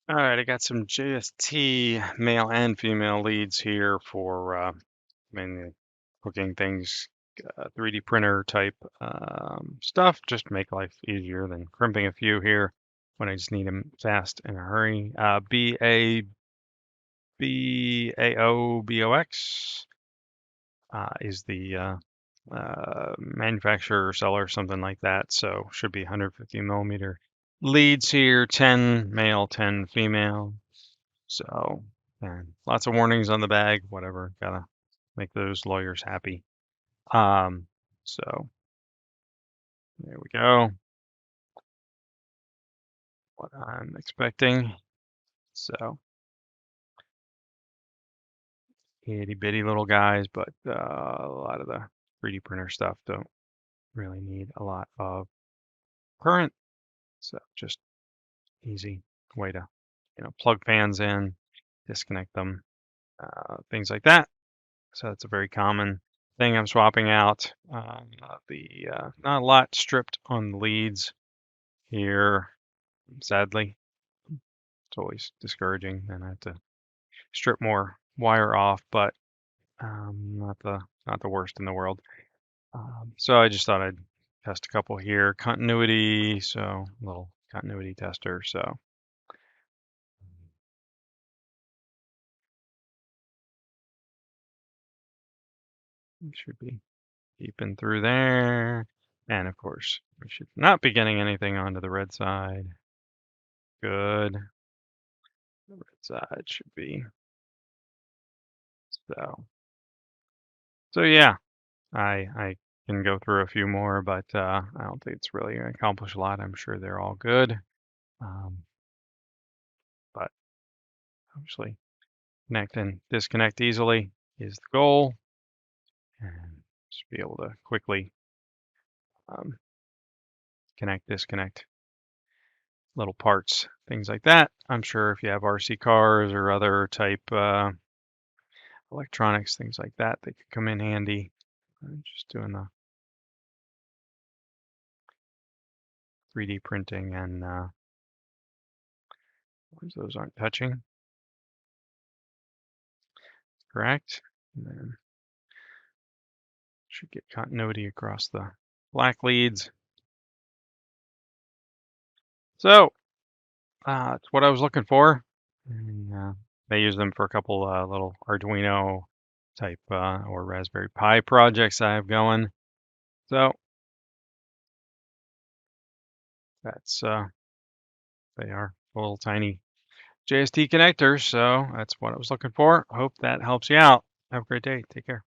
All right, I got some JST male and female leads here for mainly hooking things, 3D printer type stuff, just to make life easier than crimping a few here when I just need them fast in a hurry. Babaobox is the manufacturer or seller, something like that. So should be 150mm leads here, 10 male, 10 female. So, and lots of warnings on the bag, whatever. Gotta make those lawyers happy. So there we go. What I'm expecting. So itty bitty little guys, but a lot of the 3D printer stuff don't really need a lot of current. So just easy way to, plug fans in, disconnect them, things like that. So that's a very common thing I'm swapping out. Not a lot stripped on the leads here, sadly. It's always discouraging. Then I have to strip more wire off, but not the worst in the world. So I just thought I'd test a couple here. Continuity, so a little continuity tester. So should be peeping through there. And of course, we should not be getting anything onto the red side. Good. The red side should be. So yeah, I can go through a few more, but I don't think it's really going to accomplish a lot. I'm sure they're all good. But obviously, connect and disconnect easily is the goal. And just be able to quickly connect, disconnect little parts, things like that. I'm sure if you have RC cars or other type electronics, things like that, they could come in handy. I'm just doing the 3D printing and those aren't touching. Correct. And then should get continuity across the black leads. So that's what I was looking for. And they use them for a couple little Arduino type or Raspberry Pi projects I have going. So that's they are little tiny JST connectors. So that's what I was looking for. Hope that helps you out. Have a great day. Take care.